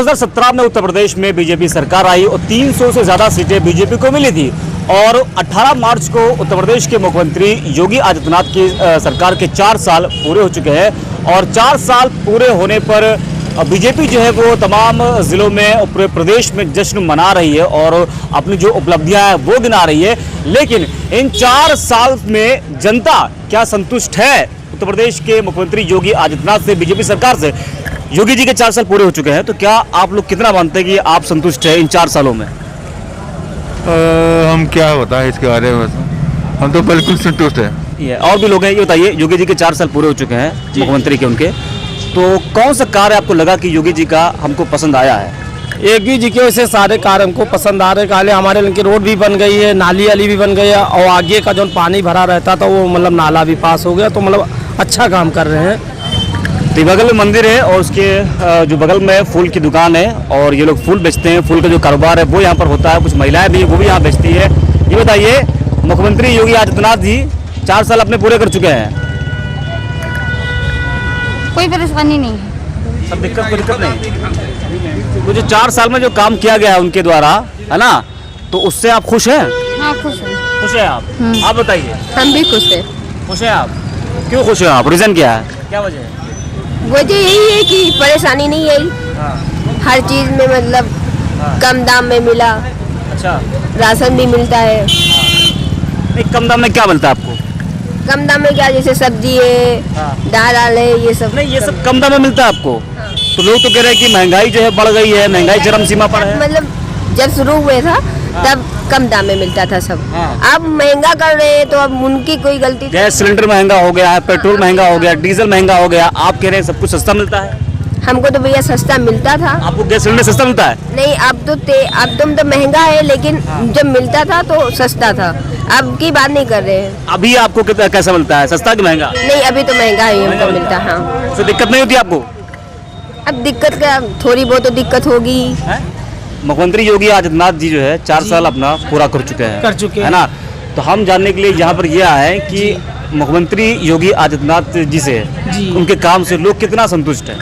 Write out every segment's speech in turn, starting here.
2017 में उत्तर प्रदेश में बीजेपी सरकार आई और 300 से ज़्यादा सीटें बीजेपी को मिली थी और 18 मार्च को उत्तर प्रदेश के मुख्यमंत्री योगी आदित्यनाथ की सरकार के 4 साल पूरे हो चुके हैं और 4 साल पूरे होने पर बीजेपी जो है वो तमाम ज़िलों में पूरे प्रदेश में जश्न मना रही है और अपनी जो उपलब्धियां हैं वो गिना रही है। लेकिन इन 4 साल में जनता क्या संतुष्ट है उत्तर प्रदेश के मुख्यमंत्री योगी आदित्यनाथ से, बीजेपी सरकार से? योगी जी के 4 साल पूरे हो चुके हैं, तो क्या आप लोग कितना मानते हैं कि आप संतुष्ट हैं इन 4 सालों में? हम क्या बताएं इसके बारे में, हम तो बिल्कुल संतुष्ट हैं। और भी लोग हैं, ये बताइए, योगी जी के 4 साल पूरे हो चुके हैं मुख्यमंत्री के, उनके तो कौन सा कार्य आपको लगा कि योगी जी का हमको पसंद आया है? योगी जी के वैसे सारे कार्य हमको पसंद आ रहे हैं। हमारे इनकी रोड भी बन गई है, नाली वाली भी बन गई है और आगे का जो पानी भरा रहता था वो मतलब नाला भी पास हो गया, तो मतलब अच्छा काम कर रहे हैं। तो बगल में मंदिर है और उसके जो बगल में फूल की दुकान है और ये लोग फूल बेचते हैं, फूल का जो कारोबार है वो यहाँ पर होता है, कुछ महिलाएं भी वो भी यहाँ बेचती है। ये बताइए, मुख्यमंत्री योगी आदित्यनाथ जी 4 साल अपने पूरे कर चुके हैं, कोई परेशानी नहीं है, सब कोई दिक्कत नहीं। तो जो 4 साल में जो काम किया गया है उनके द्वारा, है ना, तो उससे आप खुश हैं? हाँ खुश हूँ। खुश हैं आप? आप बताइए। हम भी खुश हैं। खुश हैं आप? क्यों खुश हैं आप? रीजन क्या है, क्या वजह है? वजह यही है कि परेशानी नहीं है, हर चीज में मतलब कम दाम में मिला। अच्छा, राशन भी मिलता है। नहीं, कम दाम में क्या मिलता है आपको? कम दाम में क्या, जैसे सब्जी है, दाल है, ये सब। नहीं, ये सब कम दाम में मिलता है आपको? तो लोग तो कह रहे हैं कि महंगाई जो है बढ़ गई है, महंगाई चरम सीमा पर है। मतलब जब शुरू हुए था तब कम दाम में मिलता था सब, अब महंगा कर रहे हैं तो अब उनकी कोई गलती। गैस सिलेंडर महंगा हो गया है, पेट्रोल महंगा हो गया, डीजल महंगा हो गया, आप कह रहे हैं सब कुछ सस्ता मिलता है? हमको तो भैया सस्ता मिलता था। आपको गैस सिलेंडर सस्ता मिलता है? नहीं, अब तो महंगा है, लेकिन जब मिलता था तो सस्ता था, अब की बात नहीं कर रहे हैं। अभी आपको कैसा मिलता है, सस्ता कि महंगा? नहीं, अभी तो महंगा ही हमको मिलता है। हाँ, तो दिक्कत नहीं होती आपको? अब दिक्कत का थोड़ी बहुत तो दिक्कत होगी। मुख्यमंत्री योगी आदित्यनाथ जी जो है 4 साल अपना पूरा कर चुके हैं, है ना, तो हम जानने के लिए यहाँ पर यह आए कि मुख्यमंत्री योगी आदित्यनाथ जी से, उनके काम से लोग कितना संतुष्ट हैं?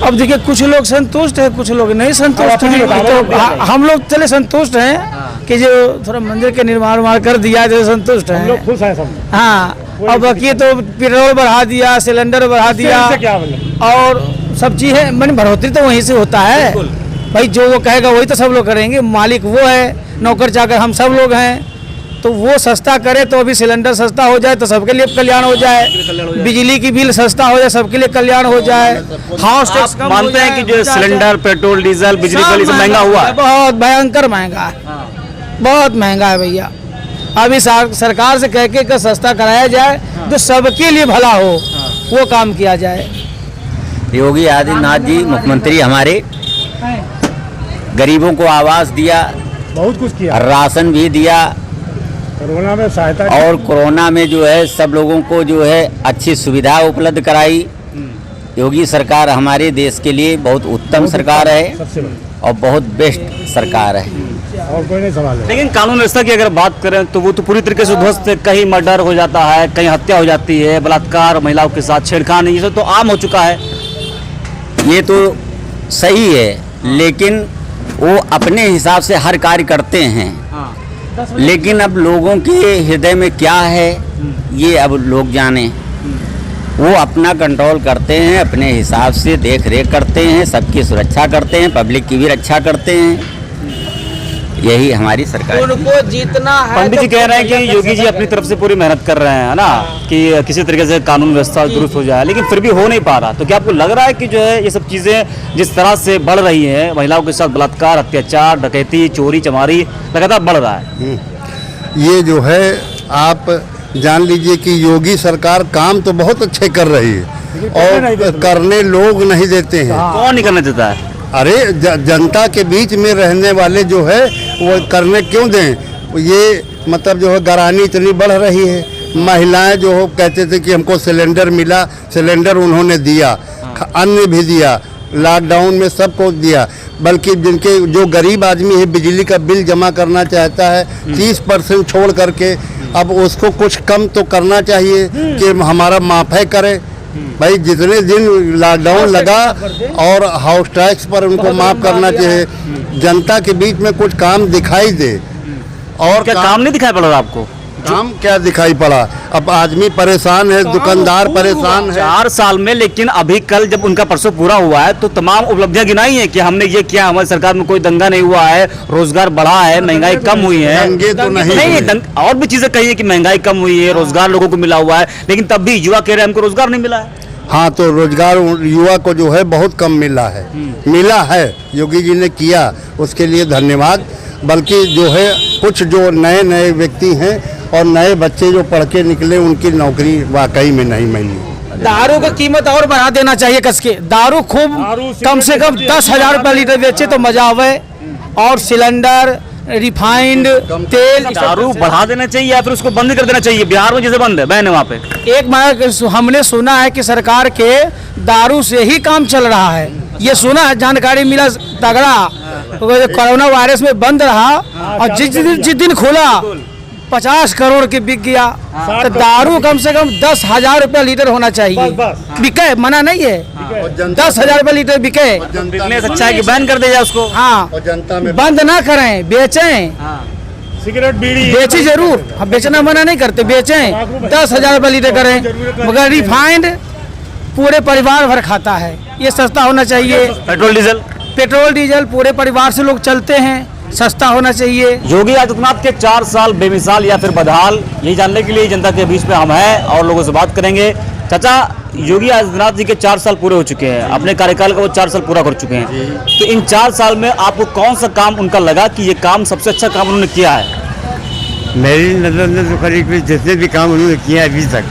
अब देखिए, कुछ लोग संतुष्ट है, कुछ लोग नहीं संतुष्ट हैं। तो हम लोग चले संतुष्ट हैं कि जो थोड़ा मंदिर के निर्माण कर दिया जो संतुष्ट है, लोग खुश हैं सब। हाँ, अब बाकी तो पेट्रोल बढ़ा दिया, सिलेंडर बढ़ा दिया और सब चीज़ें, मैंने बढ़ोतरी तो वहीं से होता है भाई, जो वो कहेगा वही तो सब लोग करेंगे, मालिक वो है, नौकर चाकर हम सब लोग हैं, तो वो सस्ता करे तो अभी सिलेंडर सस्ता हो जाए तो सबके लिए कल्याण हो जाए, बिजली की बिल सस्ता हो जाए सबके लिए कल्याण हो जाए, हाउस टैक्स कम मानते हैं कि जो सिलेंडर, पेट्रोल, डीजल, बिजली बिल सब महंगा हुआ है? बहुत भयंकर महंगा है, बहुत महंगा है भैया। अभी सरकार से कह के सस्ता कराया जाए जो सबके लिए भला हो, वो काम किया जाए। योगी आदित्यनाथ जी मुख्यमंत्री हमारे, गरीबों को आवास दिया, बहुत कुछ किया, राशन भी दिया, कोरोना में सहायता, और कोरोना में जो है सब लोगों को जो है अच्छी सुविधा उपलब्ध कराई। योगी सरकार हमारे देश के लिए बहुत उत्तम सरकार है और बहुत बेस्ट सरकार है, और कोई नहीं सवाल है। लेकिन कानून व्यवस्था की अगर बात करें तो वो तो पूरी तरीके से ध्वस्त है, कहीं मर्डर हो जाता है, कहीं हत्या हो जाती है, बलात्कार, महिलाओं के साथ छेड़खानी, ये सब तो आम हो चुका है। ये तो सही है, लेकिन वो अपने हिसाब से हर कार्य करते हैं, लेकिन अब लोगों के हृदय में क्या है ये अब लोग जाने। वो अपना कंट्रोल करते हैं, अपने हिसाब से देख रेख करते हैं, सबकी सुरक्षा करते हैं, पब्लिक की भी रक्षा करते हैं, यही हमारी सरकार। उनको जीतना है। पंडित जी कह रहे हैं कि योगी जी अपनी तरफ से पूरी मेहनत कर रहे हैं, है ना, कि किसी तरीके से कानून व्यवस्था दुरुस्त हो जाए, लेकिन फिर भी हो नहीं पा रहा। तो क्या आपको लग रहा है कि जो है ये सब चीज़ें जिस तरह से बढ़ रही हैं, महिलाओं के साथ बलात्कार, अत्याचार, डकैती, चोरी चमारी लगातार बढ़ रहा है? ये जो है आप जान लीजिए कि योगी सरकार काम तो बहुत अच्छे कर रही है और करने लोग नहीं देते हैं। कौन नहीं करने देता है? अरे जनता के बीच में रहने वाले जो है वो करने क्यों दें? ये मतलब जो है गरानी इतनी बढ़ रही है, महिलाएं जो हो कहते थे कि हमको सिलेंडर मिला, सिलेंडर उन्होंने दिया, अन्न भी दिया, लॉकडाउन में सबको दिया, बल्कि जिनके जो गरीब आदमी है बिजली का बिल जमा करना चाहता है 30% छोड़ करके, अब उसको कुछ कम तो करना चाहिए कि हमारा माफ़ी करे, भाई जितने दिन लॉकडाउन लगा और हाउस टैक्स पर उनको माफ करना चाहिए, जनता के बीच में कुछ काम दिखाई दे। और क्या काम नहीं दिखाई पड़ रहा आपको? काम क्या दिखाई पड़ा? अब आदमी परेशान है, दुकानदार परेशान है। 4 साल में, लेकिन अभी कल जब उनका परसों पूरा हुआ है तो तमाम उपलब्धियां गिनाई है कि हमने ये किया, हमारी सरकार में कोई दंगा नहीं हुआ है, रोजगार बढ़ा है, महंगाई कम हुई है। दंगे तो नहीं हुए। और भी चीजें कही है कि महंगाई कम हुई है, रोजगार लोगों को मिला हुआ है, लेकिन तब भी युवा कह रहे हैं हमको रोजगार नहीं मिला है। हाँ, तो रोजगार युवा को जो है बहुत कम मिला है। मिला है, योगी जी ने किया, उसके लिए धन्यवाद। बल्कि जो है कुछ जो नए नए व्यक्ति हैं और नए बच्चे जो पढ़ के निकले, उनकी नौकरी वाकई में नहीं मिली। दारू की कीमत और बढ़ा देना चाहिए कस के। दारू खूब कम से कम 10,000 रुपये लीटर बेचे तो मजा आवे। और सिलेंडर, रिफाइंड तेल, दारू बढ़ा देना चाहिए या फिर उसको बंद कर देना चाहिए? बिहार में जैसे बंद है, बैन है वहाँ पे। एक माह हमने सुना है कि सरकार के दारू से ही काम चल रहा है, ये सुना है, जानकारी मिला तगड़ा। तो कोरोना वायरस में बंद रहा और जिस दिन खुला 50 करोड़ के बिक गया। तो दारू कम से कम 10,000 रुपये लीटर होना चाहिए। बिके, मना नहीं है, 10,000 रुपये लीटर बिके। बिकने से अच्छा है कि बैन कर दिया जाए उसको। हाँ, और जनता में बंद ना करें, बेचें। सिगरेट, बीड़ी बेची जरूर, हम बेचना मना नहीं करते, बेचें, 10,000 रुपये लीटर करें। मगर रिफाइंड पूरे परिवार भर खाता है, ये सस्ता होना चाहिए। पेट्रोल डीजल पूरे परिवार से लोग चलते हैं, सस्ता होना चाहिए। योगी आदित्यनाथ के 4 साल बेमिसाल या फिर बदहाल, यही जानने के लिए जनता के बीच में हम हैं और लोगों से बात करेंगे। चाचा, योगी आदित्यनाथ जी के 4 साल पूरे हो चुके हैं, अपने कार्यकाल का वो 4 साल पूरा कर चुके हैं। तो इन 4 साल में आपको कौन सा काम उनका लगा कि ये काम सबसे अच्छा काम उन्होंने किया है? मेरी नज़र में तो करीब जितने भी काम उन्होंने किए हैं अभी तक,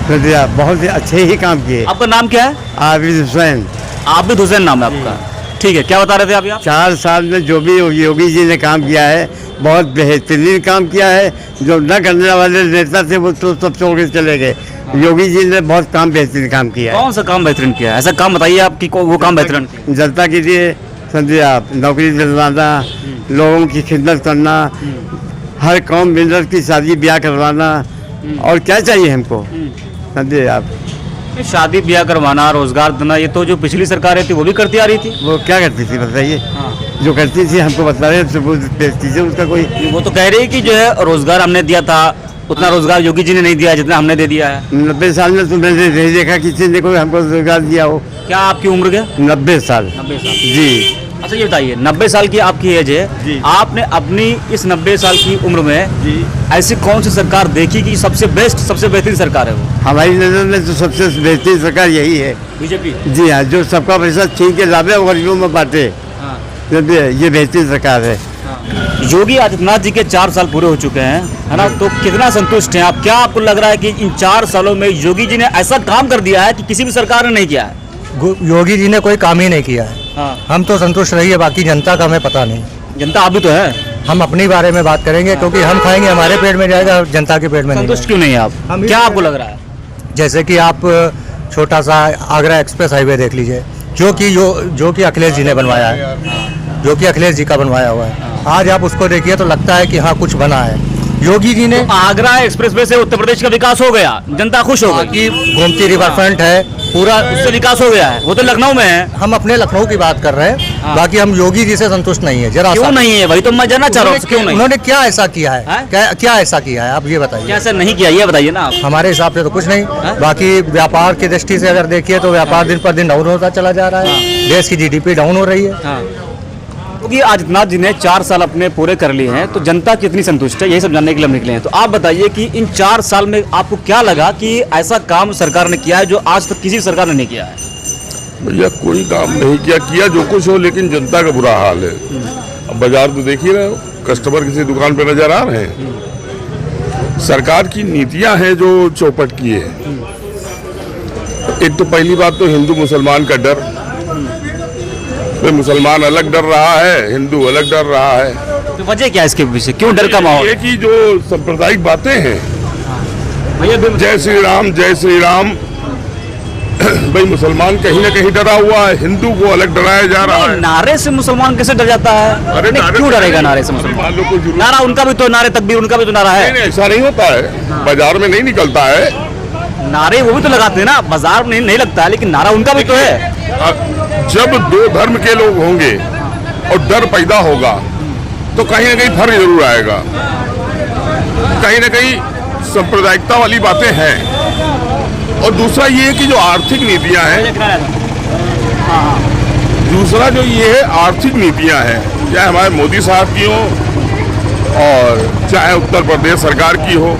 तो बहुत ही अच्छे ही काम किए। आपका नाम क्या है? आबिद हुसैन। आबिद हुसैन नाम है आपका, ठीक है। क्या बता रहे थे अभी आप? 4 साल में जो भी योगी जी ने काम किया है, बहुत बेहतरीन काम किया है। जो न करने वाले नेता थे वो तो सब छोड़ के चले गए। योगी जी ने बहुत काम बेहतरीन काम किया है। कौन सा काम बेहतरीन किया है? ऐसा काम बताइए आपकी वो काम बेहतरीन। जनता के लिए समझिए आप, नौकरी दिलवाना, लोगों की खिदमत करना, हर कौम मिलत की शादी ब्याह करवाना, और क्या चाहिए हमको, समझिए आप। शादी ब्याह करवाना, रोजगार देना, ये तो जो पिछली सरकार थी वो भी करती आ रही थी। वो क्या करती थी बताइए? जो करती थी हमको बता रहे थे, उसका कोई। वो तो कह रही है कि जो है रोजगार हमने दिया था, उतना रोजगार योगी जी ने नहीं दिया जितना हमने दे दिया है। 90 साल में तो मैंने नहीं देखा किसी ने कोई हमको रोजगार दिया हो। क्या आपकी उम्र क्या? 90 साल। 90 साल जी। अच्छा, ये बताइए, 90 साल की आपकी एज है, आपने अपनी इस 90 साल की उम्र में ऐसी कौन सी सरकार देखी कि सबसे बेस्ट, सबसे बेहतरीन सरकार है वो? हमारी नजर में तो सबसे बेहतरीन सरकार यही है, बीजेपी। जी हाँ, जो सबका पैसा छीन के लावे और गरीबों में बांटे, ये बेहतरीन सरकार है। योगी आदित्यनाथ जी के 4 साल पूरे हो चुके हैं, है ना, तो कितना संतुष्ट हैं आप? क्या आपको लग रहा है कि इन 4 सालों में योगी जी ने ऐसा काम कर दिया है कि किसी भी सरकार ने नहीं किया है? योगी जी ने कोई काम ही नहीं किया है। हम तो संतुष्ट रहिए, बाकी जनता का हमें पता नहीं। जनता आप भी तो है। हम अपनी बारे में बात करेंगे, क्योंकि हम खाएंगे हमारे पेट में जाएगा, जनता के पेट में नहीं। संतुष्ट क्यों नहीं है आप? क्या आपको लग रहा है? जैसे कि आप छोटा सा आगरा एक्सप्रेस हाईवे देख लीजिए, जो कि अखिलेश जी ने बनवाया है, जो कि अखिलेश जी का बनवाया हुआ है। आज आप उसको देखिए तो लगता है कि हाँ कुछ बना है। योगी जी ने तो आगरा एक्सप्रेसवे से उत्तर प्रदेश का विकास हो गया, जनता खुश हो गई। गोमती रिवर फ्रंट है, पूरा उससे विकास हो गया है। वो तो लखनऊ में है, हम अपने लखनऊ की बात कर रहे हैं। बाकी हम योगी जी से संतुष्ट नहीं है। जरा क्यों नहीं है? वही तो मैं जानना चाह रहा हूँ, क्यों नहीं? उन्होंने क्या ऐसा किया है? क्या ऐसा किया है, आप ये बताइए। क्या ऐसा नहीं किया, ये बताइए ना आप। हमारे हिसाब से तो कुछ नहीं। बाकी व्यापार की दृष्टि से अगर देखिए तो व्यापार दिन पर दिन डाउन होता चला जा रहा है। देश की जीडीपी डाउन हो रही है। क्योंकि आदित्यनाथ जी ने 4 साल अपने पूरे कर लिए हैं, तो जनता कितनी संतुष्ट है, यही सब जानने के लिए हम निकले हैं। तो आप बताइए कि इन 4 साल में आपको क्या लगा कि ऐसा काम सरकार ने किया है जो आज तक किसी सरकार ने नहीं किया है? भैया कोई काम नहीं किया जो कुछ हो, लेकिन जनता का बुरा हाल है। अब बाजार तो देख ही रहे हो, कस्टमर किसी दुकान पे नजर आ रहे हैं। सरकार की नीतियां हैं जो चौपट की है। एक तो पहली बात तो हिंदू मुसलमान का डर, मुसलमान अलग डर रहा है, हिंदू अलग डर रहा है। तो वजह क्या है इसके पीछे, क्यों डर का माहौल? ये कि जो सांप्रदायिक बातें हैं, जय श्री राम जय श्री राम, भाई मुसलमान कहीं ना कहीं डरा हुआ है, हिंदू को अलग डराया जा रहा है। नारे से मुसलमान कैसे डर जाता है? अरे क्यों डरेगा नारे से मुसलमान? नारा उनका भी तो, नारे तकबीर उनका भी तो नारा है। नहीं, ऐसा नहीं होता है, बाजार में नहीं निकलता है। नारे वो भी तो लगाते हैं ना, बाजार में नहीं लगता है, लेकिन नारा उनका भी तो है। जब दो धर्म के लोग होंगे और डर पैदा होगा तो कहीं ना कहीं फर्क जरूर आएगा। कहीं ना कहीं सांप्रदायिकता वाली बातें हैं। और दूसरा ये है कि जो आर्थिक नीतियां हैं, दूसरा जो ये है आर्थिक नीतियां हैं, चाहे हमारे मोदी साहब की हो और चाहे उत्तर प्रदेश सरकार की हो,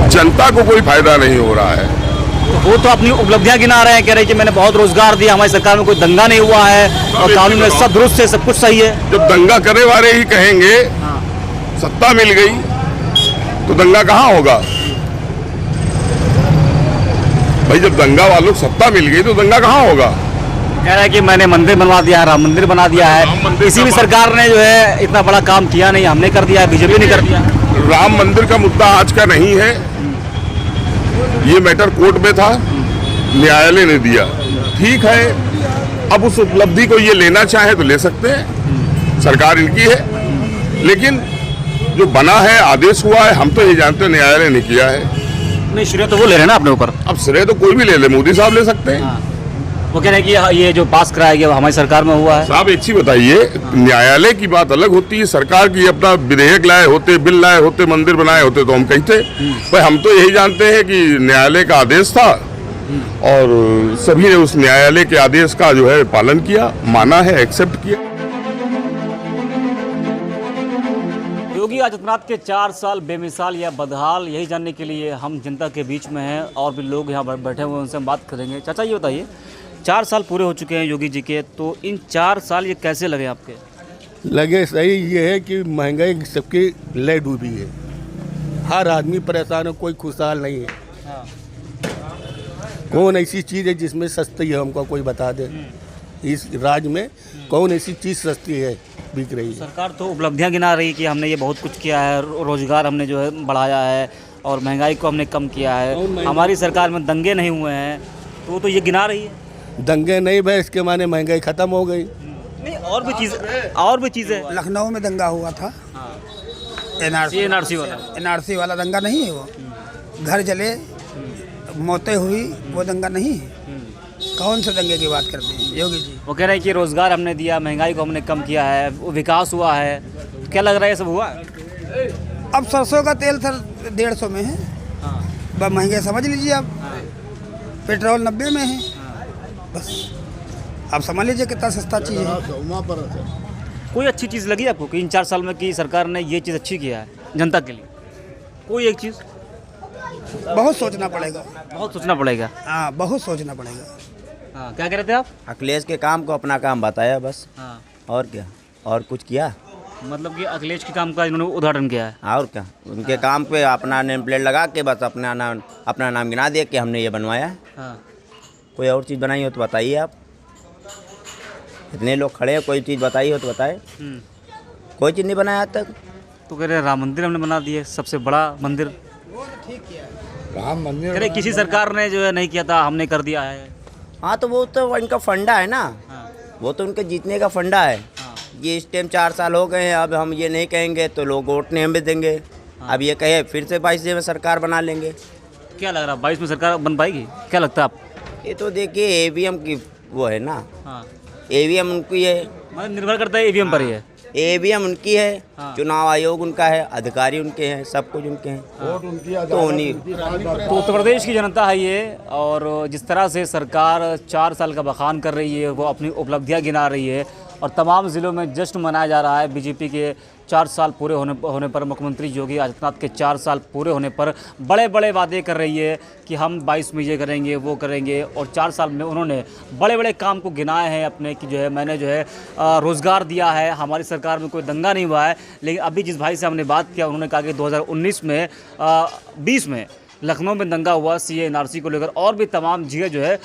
जनता को कोई फायदा नहीं हो रहा है। वो तो अपनी उपलब्धियां गिना रहे हैं, कह रहे हैं कि मैंने बहुत रोजगार दिया, हमारी सरकार में कोई दंगा नहीं हुआ है और कानून में सब दुरुस्त है, सब कुछ सही है। जब दंगा करने वाले ही कहेंगे सत्ता मिल गई तो दंगा कहाँ होगा भाई? जब दंगा वालों को सत्ता मिल गई तो दंगा कहाँ होगा? कह रहा है कि मैंने मंदिर बनवा दिया है, राम मंदिर बना दिया है, किसी भी सरकार ने जो है इतना बड़ा काम किया नहीं, हमने कर दिया है, बीजेपी ने कर दिया। राम मंदिर का मुद्दा आज का नहीं है, ये मैटर कोर्ट में था, न्यायालय ने दिया, ठीक है। अब उस उपलब्धि को ये लेना चाहे तो ले सकते हैं, सरकार इनकी है, लेकिन जो बना है, आदेश हुआ है, हम तो ये जानते हैं न्यायालय ने किया है। नहीं, श्रेय तो वो ले रहे हैं ना अपने ऊपर। अब श्रेय तो कोई भी ले ले, मोदी साहब ले सकते हैं। वो कह रहे हैं कि ये जो पास कराया गया वो हमारी सरकार में हुआ है। साहब एक चीज बताइए, न्यायालय की बात अलग होती है, सरकार की अपना विधेयक लाए होते, बिल लाए होते, मंदिर बनाए होते तो हम कहते, भाई हम तो यही जानते हैं कि न्यायालय का आदेश था और सभी ने उस न्यायालय के आदेश का जो है पालन किया, माना है, एक्सेप्ट किया। योगी आदित्यनाथ के 4 साल बेमिसाल या बदहाल, यही जानने के लिए हम जनता के बीच में हैं और भी लोग यहाँ बैठे हुए हैं, उनसे हम बात करेंगे। चाचा ये बताइए, 4 साल पूरे हो चुके हैं योगी जी के, तो इन 4 साल ये कैसे लगे आपके? लगे सही ये है कि महंगाई सबकी ले डूबी है, हर आदमी परेशान है, कोई खुशहाल नहीं है। हाँ। कौन ऐसी चीज़ है जिसमें सस्ती है, हमको कोई बता दे। इस राज्य में कौन ऐसी चीज़ सस्ती है बिक रही है? सरकार तो उपलब्धियां गिना रही है कि हमने ये बहुत कुछ किया है, रोजगार हमने जो है बढ़ाया है और महंगाई को हमने कम किया है, हमारी सरकार में दंगे नहीं हुए हैं, तो ये गिना रही है। दंगे नहीं भाई, इसके माने महंगाई खत्म हो गई। नहीं, और भी चीज़ें लखनऊ में दंगा हुआ था, एनआरसी वाला दंगा नहीं है वो, घर जले, मौतें हुई, वो दंगा नहीं है। कौन से दंगे की बात करते हैं योगी जी? वो कह रहे हैं कि रोजगार हमने दिया, महंगाई को हमने कम किया है, विकास हुआ है, क्या लग रहा है ये सब हुआ? अब सरसों का तेल सर 150 में है, बस महंगे समझ लीजिए आप। पेट्रोल 90 में है, बस आप समझ लीजिए कितना सस्ता चीज़ है। कोई अच्छी चीज़ लगी आपको कि इन 4 साल में कि सरकार ने ये चीज़ अच्छी किया है जनता के लिए? कोई एक चीज़? बहुत सोचना पड़ेगा, बहुत सोचना पड़ेगा। हाँ, बहुत सोचना पड़ेगा। हाँ, क्या कह रहे थे आप? अखिलेश के काम को अपना काम बताया बस, हाँ। और क्या, और कुछ किया? मतलब कि अखिलेश के काम का इन्होंने उदाहरण किया है। और क्या, उनके काम पे अपना नेम प्लेट लगा के बस अपना नाम गिना दिया कि हमने ये बनवाया है। हाँ। कोई और चीज़ बनाई हो तो बताइए आप, इतने लोग खड़े हैं, कोई चीज़ बताई हो तो बताए। कोई चीज़ नहीं बनाया आज तक। तो कह रहे राम मंदिर हमने बना दिए, सबसे बड़ा मंदिर। राम मंदिर कह रहे किसी सरकार ने जो है नहीं किया था, हमने कर दिया है। हाँ, तो वो तो इनका फंडा है ना। हाँ। वो तो उनके जीतने का फंडा है। हाँ। ये इस टाइम 4 साल हो गए हैं, अब हम ये नहीं कहेंगे तो लोग वोट नहीं हमें देंगे। अब ये कहे फिर से 22 में सरकार बना लेंगे। क्या लग रहा है 22 में सरकार बन पाएगी? क्या लगता है आप? ये तो देखिए ईवीएम की वो है ना, हाँ। ईवीएम उनकी है, मतलब निर्भर करता है ईवीएम पर ही है। ईवीएम उनकी है। हाँ। चुनाव आयोग उनका है, अधिकारी उनके हैं, सब कुछ उनके हैं। वोट उनकी तो उन्हीं तो उत्तर प्रदेश की जनता है ये, और जिस तरह से सरकार 4 साल का बखान कर रही है, वो अपनी उपलब्धियां गिना रही है और तमाम ज़िलों में जश्न मनाया जा रहा है। बीजेपी के 4 साल पूरे होने पर, मुख्यमंत्री योगी आदित्यनाथ के 4 साल पूरे होने पर बड़े बड़े वादे कर रही है कि हम 22 में ये करेंगे, वो करेंगे, और 4 साल में उन्होंने बड़े बड़े काम को गिनाए हैं अपने, कि जो है मैंने जो है रोज़गार दिया है, हमारी सरकार में कोई दंगा नहीं हुआ है। लेकिन अभी जिस भाई से हमने बात किया, उन्होंने कहा कि 2019 में 20 में लखनऊ में दंगा हुआ CA NRC को लेकर, और भी तमाम जगह जो है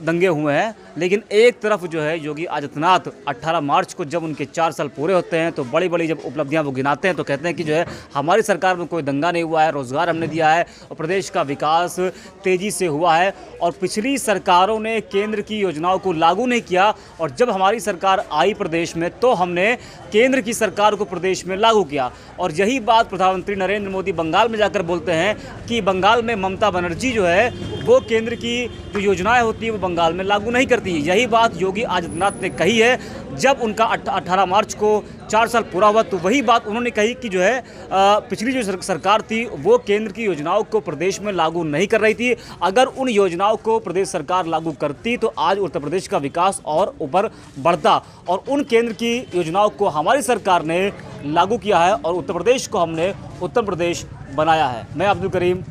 दंगे हुए हैं। लेकिन एक तरफ जो है योगी आदित्यनाथ 18 मार्च को जब उनके 4 साल पूरे होते हैं तो बड़ी बड़ी जब उपलब्धियां वो गिनाते हैं तो कहते हैं कि जो है हमारी सरकार में कोई दंगा नहीं हुआ है, रोजगार हमने दिया है और प्रदेश का विकास तेजी से हुआ है और पिछली सरकारों ने केंद्र की योजनाओं को लागू नहीं किया और जब हमारी सरकार आई प्रदेश में तो हमने केंद्र की सरकार को प्रदेश में लागू किया। और यही बात प्रधानमंत्री नरेंद्र मोदी बंगाल में जाकर बोलते हैं कि बंगाल में ममता बनर्जी जो है वो केंद्र की जो योजनाएं होती है वो बंगाल में लागू नहीं करती। यही बात योगी आदित्यनाथ ने कही है जब उनका 18 मार्च को 4 साल पूरा हुआ तो वही बात उन्होंने कही कि जो है पिछली जो सरकार थी वो केंद्र की योजनाओं को प्रदेश में लागू नहीं कर रही थी। अगर उन योजनाओं को प्रदेश सरकार लागू करती तो आज उत्तर प्रदेश का विकास और ऊपर बढ़ता और उन केंद्र की योजनाओं को हमारी सरकार ने लागू किया है और उत्तर प्रदेश को हमने उत्तम प्रदेश बनाया है। मैं अब्दुल करीम।